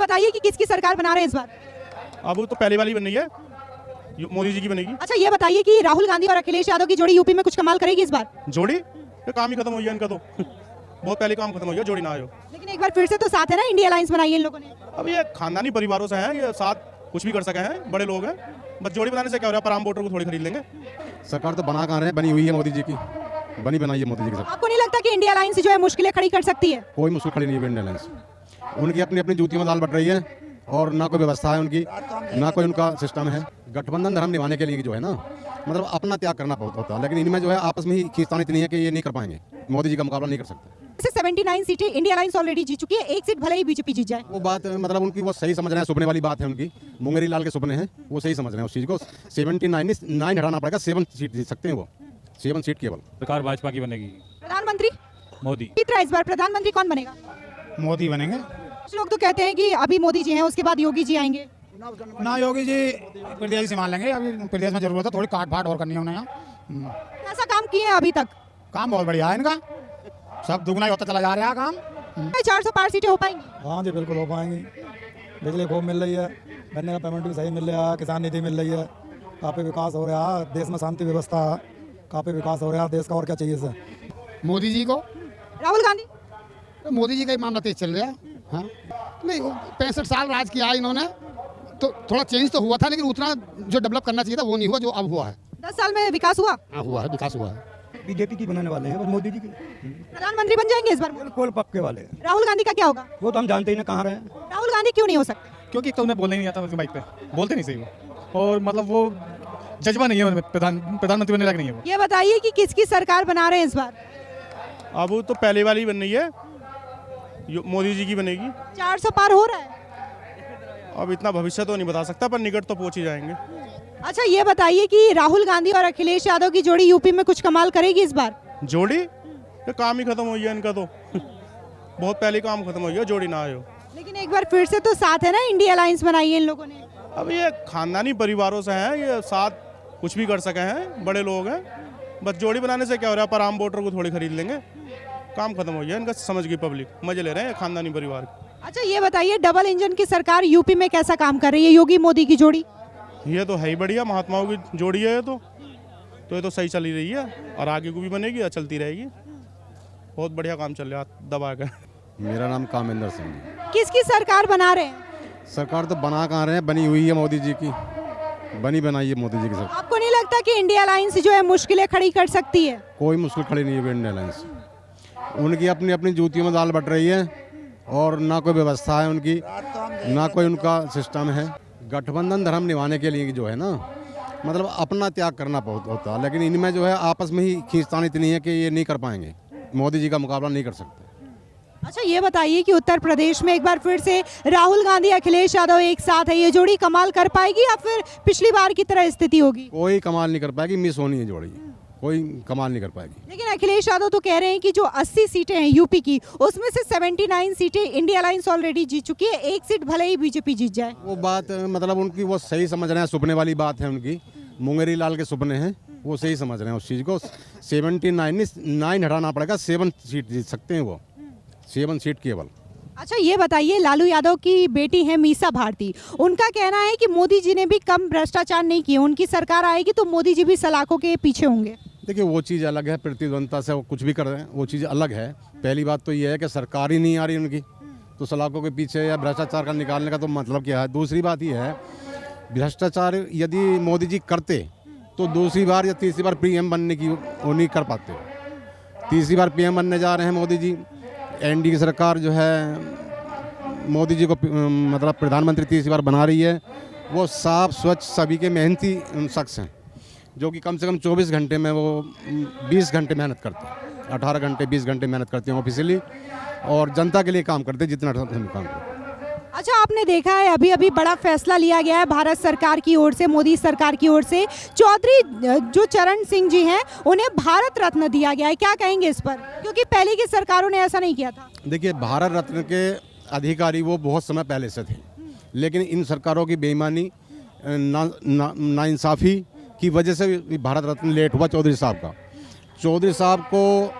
बताइए कि किसकी सरकार बना रहे हैं इस बार? अब तो पहले वाली बन रही है, मोदी जी की बनेगी। अच्छा ये बताइए कि राहुल गांधी और अखिलेश यादव की जोड़ी यूपी में कुछ कमाल करेगी इस बार? जोड़ी ये काम ही खत्म हो गया इनका तो बहुत पहले काम खत्म हो गया, जोड़ी ना आयो। लेकिन एक बार फिर से तो साथ है ना, इंडिया अलायंस बनाई है इन लोगों ने। अब ये खानदानी परिवारों से हैं, ये साथ कुछ भी कर सके हैं, बड़े लोग हैं। बस जोड़ी बनाने से क्या हो रहा है, पर आम वोटर को थोड़ी खरीद लेंगे। सरकार तो बना कहाँ रहे हैं, बनी हुई है मोदी जी की, बनी बनाई है मोदी जी की सरकार। आपको नहीं लगता कि इंडिया अलायंस जो है मुश्किलें खड़ी कर सकती है? कोई मुश्किल खड़ी नहीं है इंडियन अलायंस। उनकी अपनी अपनी जूतियों में दाल बट रही है और ना कोई व्यवस्था है उनकी, ना कोई उनका सिस्टम है। गठबंधन धर्म निभाने के लिए जो है ना, मतलब अपना त्याग करना बहुत होता है, लेकिन इनमें जो है आपस में ही खींचतान इतनी है कि ये नहीं कर पाएंगे, मोदी जी का मुकाबला नहीं कर सकते। 79 सीटें इंडिया अलायंस ऑलरेडी जीत चुकी है, एक सीट भले ही बीजेपी जीत जाए। वो बात मतलब उनकी वो सही समझ रहे हैं, सुपने वाली बात है उनकी, मुंगेरी लाल के सुपने हैं, वो सही समझ रहे हैं उस चीज़ को। 79 हटाना पड़ेगा, 7 सीट जीत सकते हैं वो, 7 सीट केवल। सरकार भाजपा की बनेगी। प्रधानमंत्री मोदी। जीत रहा है इस बार, प्रधानमंत्री कौन बनेगा? मोदी बनेंगे। कुछ लोग तो कहते हैं कि अभी मोदी जी हैं, उसके बाद योगी जी आएंगे। ना योगी जी प्रदेश संभाल लेंगे, अभी प्रदेश में जरूरत है थोड़ी काट फाट और करनी है उन्हें यहाँ। ऐसा काम किए हैं अभी तक? काम बहुत बढ़िया है इनका, सब दुगना ही होता चला जा रहा है काम। 400 पार सीटें हो पाएंगी? हाँ जी बिल्कुल हो पाएंगी। बिजली खूब मिल रही है, गन्ने का पेमेंट भी सही मिल रहा है, किसान निधि मिल रही है, काफ़ी विकास हो रहा है, देश में शांति व्यवस्था है, काफ़ी विकास हो रहा है देश का, और क्या चाहिए सर। मोदी जी को, राहुल गांधी? तो मोदी जी का ही मामला तेज चल रहा है। हाँ नहीं, 65 साल राज किया इन्होंने, तो थोड़ा चेंज तो हुआ था, लेकिन उतना जो डेवलप करना चाहिए था वो नहीं हुआ जो अब हुआ है। 10 साल में विकास हुआ? हाँ हुआ है, विकास हुआ है। बीजेपी की बनाने वाले हैं और मोदी जी की प्रधानमंत्री बन जाएंगे इस बार? बिल्कुल पक्के वाले हैं। राहुल गांधी का क्या होगा? वो तो हम जानते ही ना कहाँ रहे हैं। राहुल गांधी क्यों नहीं हो सकते? क्योंकि एक तो उन्हें बोलने नहीं आता माइक पे, बोलते नहीं सही वो, और मतलब वो जज्बा नहीं है उनमें, प्रधानमंत्री बनने लायक नहीं है वो। ये बताइए कि किसकी सरकार बना रहे हैं इस बार? अब तो पहले वाली बन रही है, मोदी जी की बनेगी। 400 पार हो रहा है? अब इतना भविष्य तो नहीं बता सकता, पर निकट तो पहुंच ही जाएंगे। अच्छा ये बताइए कि राहुल गांधी और अखिलेश यादव की जोड़ी यूपी में कुछ कमाल करेगी इस बार? जोड़ी ये काम ही खत्म हो गया इनका तो बहुत पहले काम खत्म हो गया, जोड़ी ना आयो। लेकिन एक बार फिर से तो साथ है ना, इंडिया अलायंस बनाई है इन लोगों ने। अब ये खानदानी परिवारों से हैं, ये साथ कुछ भी कर सके हैं, बड़े लोग हैं। बस जोड़ी बनाने से क्या हो रहा है, पर आम वोटर को थोड़ी खरीद लेंगे। काम खत्म हो गया इनका, समझ गई पब्लिक, मजे ले रहे हैं खानदानी परिवार। अच्छा ये बताइए, डबल इंजन की सरकार यूपी में कैसा काम कर रही है, योगी मोदी की जोड़ी? ये तो है ही बढ़िया, महात्माओं की जोड़ी है ये तो ये तो सही चल ही रही है, और आगे को भी बनेगी और चलती रहेगी। बहुत बढ़िया काम चल रहा है दबा कर। मेरा नाम कामेंद्र सिंह है। किसकी सरकार बना रहे हैं? सरकार तो बना कहाँ रहे हैं, बनी हुई है मोदी जी की, बनी बनाई है मोदी जी की सरकार। आपको नहीं लगता कि इंडिया अलायंस जो है मुश्किलें खड़ी कर सकती है? कोई मुश्किल खड़ी नहीं है इंडियन अलायंस। उनकी अपनी अपनी जूतियों में दाल बट रही है और ना कोई व्यवस्था है उनकी, ना कोई उनका सिस्टम है। गठबंधन धर्म निभाने के लिए जो है ना, मतलब अपना त्याग करना बहुत होता है, लेकिन इनमें जो है आपस में ही खींचतान इतनी है कि ये नहीं कर पाएंगे, मोदी जी का मुकाबला नहीं कर सकते। अच्छा ये बताइए कि उत्तर प्रदेश में एक बार फिर से राहुल गांधी अखिलेश यादव एक साथ है, ये जोड़ी कमाल कर पाएगी या फिर पिछली बार की तरह स्थिति होगी? कोई कमाल नहीं कर पाएगी, मिस होनी है जोड़ी, कोई कमाल नहीं कर पाएगी। लेकिन अखिलेश यादव तो कह रहे हैं कि जो 80 सीटें हैं यूपी की, उसमें से 79 सीटें इंडिया अलायंस ऑलरेडी जीत चुकी है, एक सीट भले ही बीजेपी जीत जाए। वो बात मतलब उनकी वो सही समझ रहे हैं, सुपने वाली बात है उनकी, मुंगेरी लाल के सुपने हैं, वो सही समझ रहे हैं उस चीज़ को। 79 हटाना पड़ेगा, 7 सीट जीत सकते हैं वो, 7 सीट केवल। अच्छा ये बताइए, लालू यादव की बेटी है मीसा भारती, उनका कहना है कि मोदी जी ने भी कम भ्रष्टाचार नहीं किए, उनकी सरकार आएगी तो मोदी जी भी सलाखों के पीछे होंगे। देखिए वो चीज़ अलग है, प्रतिद्वंदता से वो कुछ भी कर रहे हैं, वो चीज़ अलग है। पहली बात तो ये है कि सरकार ही नहीं आ रही उनकी, तो सलाखों के पीछे या भ्रष्टाचार का निकालने का तो मतलब क्या है। दूसरी बात ये है, भ्रष्टाचार यदि मोदी जी करते तो दूसरी बार या तीसरी बार पीएम बनने की वो नहीं कर पाते। तीसरी बार पीएम बनने जा रहे हैं मोदी जी, एनडीए की सरकार जो है मोदी जी को मतलब प्रधानमंत्री तीसरी बार बना रही है। वो साफ स्वच्छ सभी के मेहनती शख्स हैं, जो कि कम से कम 24 घंटे में वो 20 घंटे मेहनत करते हैं, 18 घंटे 20 घंटे मेहनत करते हैं ऑफिशियली, और जनता के लिए काम करते हैं जितना काम करते हैं। अच्छा आपने देखा है अभी अभी बड़ा फैसला लिया गया है भारत सरकार की ओर से, मोदी सरकार की ओर से, चौधरी जो चरण सिंह जी हैं उन्हें भारत रत्न दिया गया है, क्या कहेंगे इस पर, क्योंकि पहले की सरकारों ने ऐसा नहीं किया था? देखिए भारत रत्न के अधिकारी वो बहुत समय पहले से थे, लेकिन इन सरकारों की बेईमानी नाइंसाफ़ी की वजह से भारत रत्न लेट हुआ चौधरी साहब का। चौधरी साहब को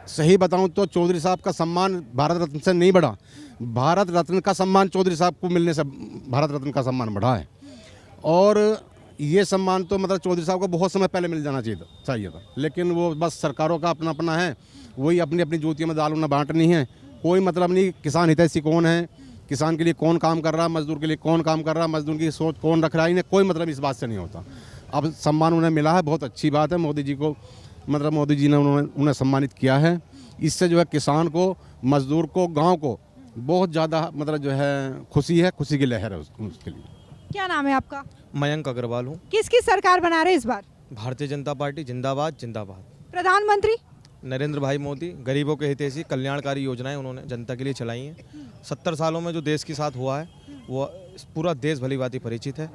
सही बताऊं तो चौधरी साहब का सम्मान भारत रत्न से नहीं बढ़ा, भारत रत्न का सम्मान चौधरी साहब को मिलने से भारत रत्न का सम्मान बढ़ा है। और ये सम्मान तो मतलब चौधरी साहब को बहुत समय पहले मिल जाना चाहिए था, लेकिन वो बस सरकारों का अपना अपना है, वही अपनी अपनी जूतियों में दाल उन्हें बांटनी है। कोई मतलब नहीं किसान हितैषी कौन है, किसान के लिए कौन काम कर रहा है, मजदूर के लिए कौन काम कर रहा है, मजदूर की सोच कौन रख रहा है, इन्हें कोई मतलब इस बात से नहीं होता। अब सम्मान उन्हें मिला है, बहुत अच्छी बात है। मोदी जी को मतलब मोदी जी ने उन्हें सम्मानित किया है। इससे जो है किसान को, मजदूर को, गांव को बहुत ज़्यादा मतलब जो है खुशी है, खुशी की लहर है उसके लिए। क्या नाम है आपका? मयंक अग्रवाल हूँ। किसकी सरकार बना रहे इस बार? भारतीय जनता पार्टी जिंदाबाद जिंदाबाद। प्रधानमंत्री नरेंद्र भाई मोदी गरीबों के हितैषी कल्याणकारी योजनाएं उन्होंने जनता के लिए चलाई हैं। 70 सालों में जो देश के साथ हुआ है वो पूरा देश भली भांति परिचित है।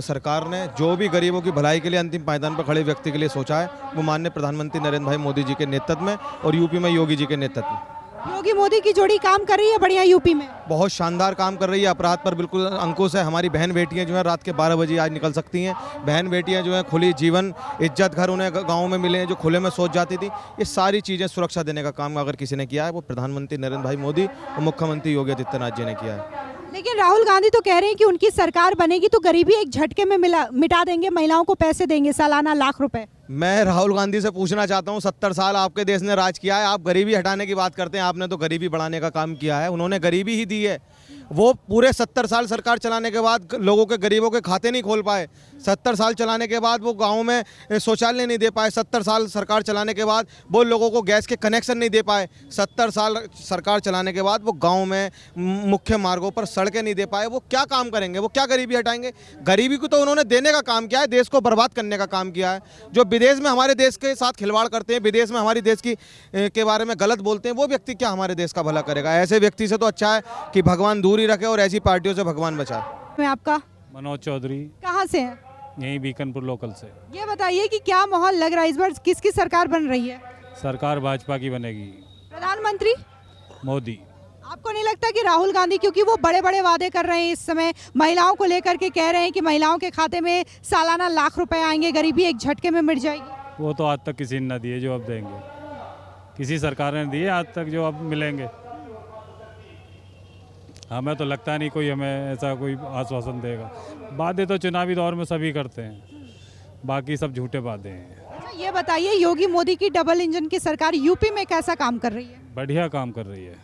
सरकार ने जो भी गरीबों की भलाई के लिए अंतिम पायदान पर खड़े व्यक्ति के लिए सोचा है वो माननीय प्रधानमंत्री नरेंद्र भाई मोदी जी के नेतृत्व में और यूपी में योगी जी के नेतृत्व में। योगी मोदी की जोड़ी काम कर रही है बढ़िया यूपी में? बहुत शानदार काम कर रही है। अपराध पर बिल्कुल अंकुश है। हमारी बहन बेटियां जो है रात के 12 बजे आज निकल सकती हैं। बहन बेटियां जो है खुली जीवन, इज्जत घर उन्हें गाँव में मिले हैं जो खुले में सोच जाती थी। ये सारी चीज़ें सुरक्षा देने का काम अगर किसी ने किया है वो प्रधानमंत्री नरेंद्र भाई मोदी और मुख्यमंत्री योगी आदित्यनाथ जी ने किया है। लेकिन राहुल गांधी तो कह रहे हैं कि उनकी सरकार बनेगी तो गरीबी एक झटके में मिटा देंगे, महिलाओं को पैसे देंगे सालाना लाख रुपए। मैं राहुल गांधी से पूछना चाहता हूं, 70 साल आपके देश ने राज किया है, आप गरीबी हटाने की बात करते हैं। आपने तो गरीबी बढ़ाने का काम किया है। उन्होंने गरीबी ही दी है। वो पूरे 70 साल सरकार चलाने के बाद लोगों के, गरीबों के खाते नहीं खोल पाए। 70 साल चलाने के बाद वो गाँव में शौचालय नहीं दे पाए। 70 साल सरकार चलाने के बाद वो लोगों को गैस के कनेक्शन नहीं दे पाए। 70 साल सरकार चलाने के बाद वो गाँव में मुख्य मार्गों पर सड़कें नहीं दे पाए। वो क्या काम करेंगे? वो क्या गरीबी हटाएंगे? गरीबी को तो उन्होंने देने का काम किया है, देश को बर्बाद करने का काम किया है। जो विदेश में हमारे देश के साथ खिलवाड़ करते हैं, विदेश में हमारी देश की के बारे में गलत बोलते हैं, वो व्यक्ति क्या हमारे देश का भला करेगा? ऐसे व्यक्ति से तो अच्छा है कि भगवान दूर ही रखे और ऐसी पार्टियों से भगवान बचाए। मैं आपका? मनोज चौधरी। कहाँ से हैं? यहीं बीकनपुर लोकल से। ये बताइए कि क्या माहौल लग रहा है इस बार, किसकी सरकार बन रही है? सरकार भाजपा की बनेगी। प्रधानमंत्री मोदी। आपको नहीं लगता कि राहुल गांधी, क्योंकि वो बड़े बड़े वादे कर रहे हैं इस समय, महिलाओं को लेकर के कह रहे हैं कि महिलाओं के खाते में सालाना लाख रुपए आएंगे, गरीबी एक झटके में मिट जाएगी? वो तो आज तक किसी ने न दिए जो अब देंगे। किसी सरकार ने दिए आज तक जो अब मिलेंगे? हमें तो लगता नहीं कोई हमें ऐसा कोई आश्वासन देगा। वादे तो चुनावी दौर में सभी करते हैं, बाकी सब झूठे वादे हैं। अच्छा ये बताइए, योगी मोदी की डबल इंजन की सरकार यूपी में कैसा काम कर रही है? बढ़िया काम कर रही है।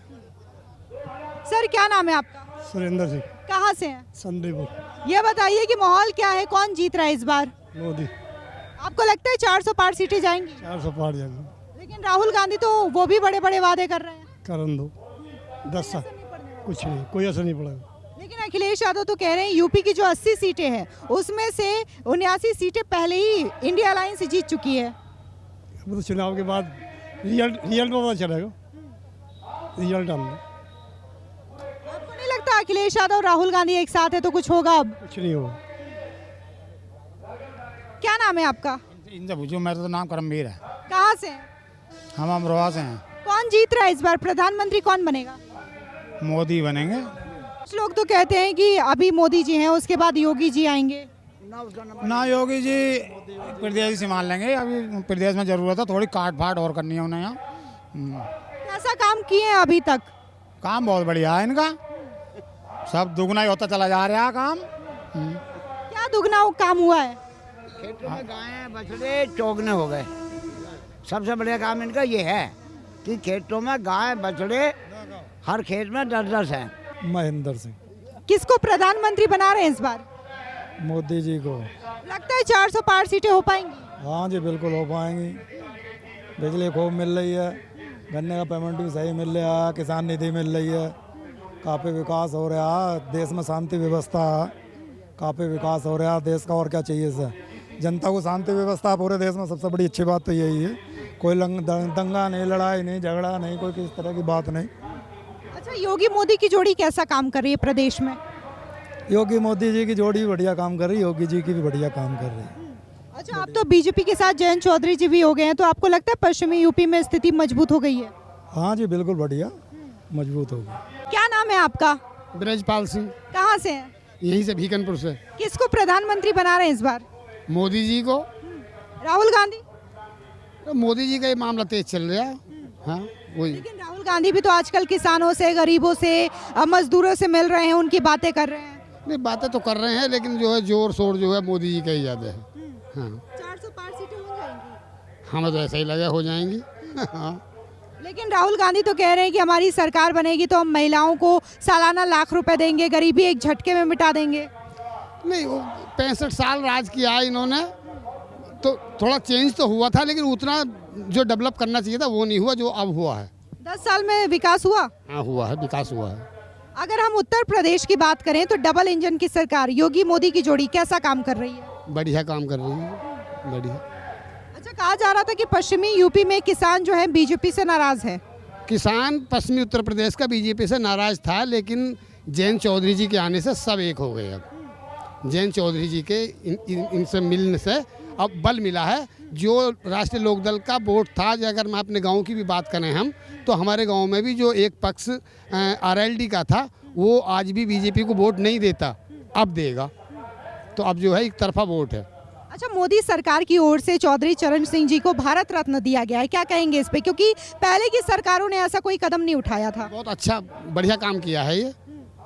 सर क्या नाम है आपका? सुरेंद्र सिंह। कहाँ से हैं? संदीपुर। ये बताइए कि माहौल क्या है, कौन जीत रहा है इस बार? मोदी। आपको लगता है 400 पार सीटें जाएंगी? 400 पार जाएंगे। लेकिन राहुल गांधी तो वो भी बड़े बड़े वादे कर रहे हैं। करन दो 10 साल कुछ नहीं, कोई असर नहीं पड़ेगा। लेकिन अखिलेश यादव तो कह रहे हैं यूपी की जो 80 सीटें हैं उसमें से 79 सीटें पहले ही इंडिया अलायंस जीत चुकी है। वो तो चुनाव के बाद रिजल्ट में पता चलेगा। रिजल्ट आने आपको नहीं लगता अखिलेश यादव और राहुल गांधी एक साथ है तो कुछ होगा? अब कुछ नहीं होगा। क्या नाम है आपका? इनसे पूछो, मेरा तो नाम करमवीर है। कहाँ से हैं? हम अमरोहा से हैं। कौन जीत रहा है इस बार, प्रधानमंत्री कौन बनेगा? मोदी बनेंगे। कुछ लोग तो कहते हैं कि अभी मोदी जी हैं, उसके बाद योगी जी आएंगे। ना योगी जी प्रदेश से मान लेंगे। अभी प्रदेश में जरूरत है, थोड़ी काट फाट और करनी है उन्हें यहाँ। कैसा काम किए हैं अभी तक? काम बहुत बढ़िया है इनका, सब दुगना ही होता चला जा रहा है काम। क्या दुगना काम हुआ है? खेतों में गायें बछड़े चौगने हो गए। सबसे बढ़िया काम इनका ये है कि खेतों में गाय बछड़े हर खेत में 10-10 हैं। महेंद्र सिंह। किसको प्रधानमंत्री बना रहे हैं इस बार? मोदी जी को। लगता है 400 पार सीटें हो पाएंगी? हाँ जी बिल्कुल हो पाएंगी। बिजली खूब मिल रही है, गन्ने का पेमेंट भी सही मिल रहा है, किसान निधि मिल रही है, काफ़ी विकास हो रहा है, देश में शांति व्यवस्था है, काफ़ी विकास हो रहा है देश का। और क्या चाहिए सर? जनता को शांति व्यवस्था पूरे देश में, सबसे बड़ी अच्छी बात तो यही है। कोई दंगा नहीं, लड़ाई नहीं, झगड़ा नहीं, कोई किसी तरह की बात नहीं। अच्छा योगी मोदी की जोड़ी कैसा काम कर रही है प्रदेश में? योगी मोदी जी की जोड़ी बढ़िया काम कर रही है, योगी जी की भी बढ़िया काम कर रही है। अच्छा आप तो बीजेपी के साथ जयंत चौधरी जी भी हो गए हैं, तो आपको लगता है पश्चिमी यूपी में स्थिति मजबूत हो गई है? हाँ जी बिल्कुल बढ़िया मजबूत हो गई। क्या नाम है आपका? ब्रजपाल सिंह। कहाँ से हैं? यहीं से भीकनपुर से। किसको प्रधानमंत्री बना रहे हैं इस बार? मोदी जी को। राहुल गांधी? तो मोदी जी का ये मामला तेज चल रहा है। हाँ वही। लेकिन राहुल गांधी भी तो आजकल किसानों से, गरीबों से, मजदूरों से मिल रहे हैं, उनकी बातें कर रहे हैं। नहीं, बातें तो कर रहे हैं, लेकिन जो है जोर शोर जो है मोदी जी का ही ज़्यादा है। हाँ, 400 पार सीटें हो जाएंगी। हमें तो ऐसा ही लगा हो जाएंगी। हाँ, लेकिन राहुल गांधी तो कह रहे हैं कि हमारी सरकार बनेगी तो हम महिलाओं को सालाना ₹1,00,000 देंगे, गरीबी एक झटके में मिटा देंगे। नहीं, वो 65 साल राज किया है इन्होंने, तो थोड़ा चेंज तो हुआ था, लेकिन उतना जो डेवलप करना चाहिए था वो नहीं हुआ जो अब हुआ है। 10 साल में विकास हुआ। हाँ, हुआ है, विकास हुआ है। अगर हम उत्तर प्रदेश की बात करें तो डबल इंजन की सरकार योगी मोदी की जोड़ी कैसा काम कर रही है? बढ़िया काम कर रही है, बढ़िया। अच्छा, कहा जा रहा था कि पश्चिमी यूपी में किसान जो है बीजेपी से नाराज है। किसान पश्चिमी उत्तर प्रदेश का बीजेपी से नाराज था, लेकिन जयंत चौधरी जी के आने से सब एक हो गए। अब जयंत चौधरी जी के इनसे मिलने से अब बल मिला है। जो राष्ट्रीय लोकदल का वोट था, अगर मैं अपने गांव की भी बात करें हम, तो हमारे गांव में भी जो एक पक्ष आरएलडी का था, वो आज भी बीजेपी को वोट नहीं देता, अब देगा। तो अब जो है एक तरफा वोट है। अच्छा, मोदी सरकार की ओर से चौधरी चरण सिंह जी को भारत रत्न दिया गया है, क्या कहेंगे इस पे? क्योंकि पहले की सरकारों ने ऐसा कोई कदम नहीं उठाया था। बहुत अच्छा, बढ़िया काम किया है ये।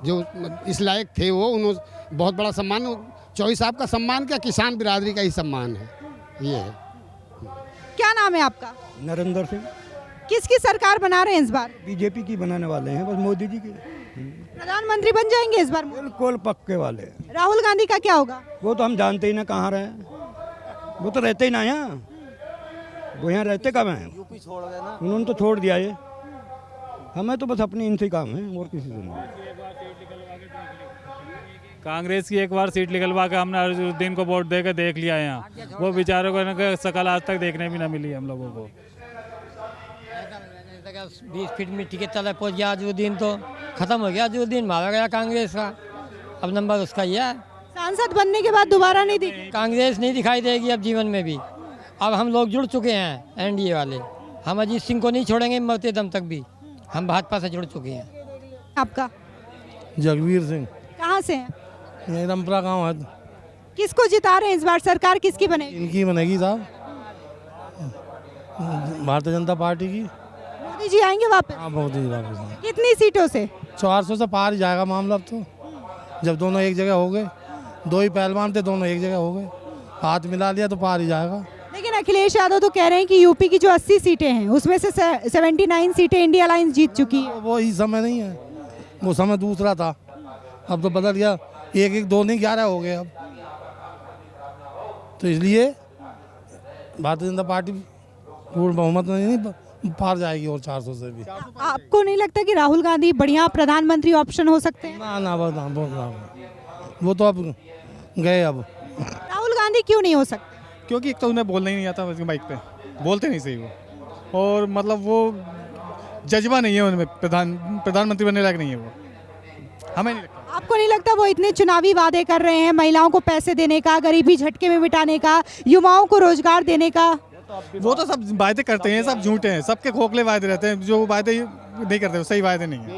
जो इस लायक थे वो, उन्होंने बहुत बड़ा सम्मान, चौधरी साहब का सम्मान क्या, किसान बिरादरी का ही सम्मान है ये है। क्या नाम है आपका? नरेंद्र सिंह। किसकी सरकार बना रहे हैं इस बार? बीजेपी की बनाने वाले हैं, बस मोदी जी की। प्रधानमंत्री बन जाएंगे इस बार? बिल्कुल पक्के वाले। राहुल गांधी का क्या होगा? वो तो हम जानते ही ना कहाँ रहे, वो तो रहते ही ना यहाँ, वो यहाँ रहते कब हैं? यूपी छोड़ गए ना, उन्होंने तो छोड़ दिया ये। हमें तो बस अपनी इनसे काम है, और किसी से नहीं। कांग्रेस की एक बार सीट निकलवा के हमने अजहरुद्दीन को वोट दे के देख लिया है यहाँ, वो बेचारों को शकल आज तक देखने भी ना मिली हम लोगों को। 20 फीट मिट्टी के तले पहुँच गया अजहरुद्दीन, तो खत्म हो गया अजहरुद्दीन, मारा गया कांग्रेस का। अब नंबर उसका ही है। सांसद बनने के बाद दोबारा नहीं दिखे। कांग्रेस नहीं दिखाई देगी अब जीवन में भी। अब हम लोग जुड़ चुके हैं एनडीए वाले, हम अजीत सिंह को नहीं छोड़ेंगे मरते दम तक भी, हम भाजपा से जुड़ चुके हैं। आपका? जगवीर सिंह। कहाँ से हैं? ये रमपुरा गाँव है। किसको जिता रहे हैं इस बार? सरकार किसकी बनेगी? इनकी बनेगी साहब, भारतीय जनता पार्टी की। मोदी जी आएंगे वापस? हाँ, मोदी जी वापस। कितनी सीटों से? 400 से पार ही जाएगा मामला अब तो, जब दोनों एक जगह हो गए। दो ही पहलवान थे, दोनों एक जगह हो गए, हाथ मिला लिया तो पार ही जाएगा। लेकिन अखिलेश यादव तो कह रहे हैं कि यूपी की जो 80 सीटें हैं उसमें से 79 सीटें इंडिया अलायंस जीत चुकी है। वो ही समय नहीं है, वो समय दूसरा था, अब तो बदल गया। 1-1, 2 नहीं, 11 हो गए अब। तो इसलिए भारतीय जनता पार्टी पूर्ण बहुमत नहीं पार जाएगी, और 400 से भी। आपको नहीं लगता कि राहुल गांधी बढ़िया प्रधानमंत्री ऑप्शन हो सकते हैं? ना, वो तो अब गए। अब राहुल गांधी क्यों नहीं हो सकते? क्योंकि एक तो उन्हें बोलना ही नहीं आता बाइक पे, बोलते नहीं सही वो, और मतलब वो जज्बा नहीं है उनमें, प्रधानमंत्री बनने लायक नहीं है वो, हमें नहीं लगता। आपको नहीं लगता वो इतने चुनावी वादे कर रहे हैं, महिलाओं को पैसे देने का, गरीबी झटके में मिटाने का, युवाओं को रोजगार देने का? वो तो सब वायदे करते हैं, सब झूठे हैं, सबके खोखले वायदे रहते हैं, जो वायदे नहीं करते वो सही वायदे नहीं है।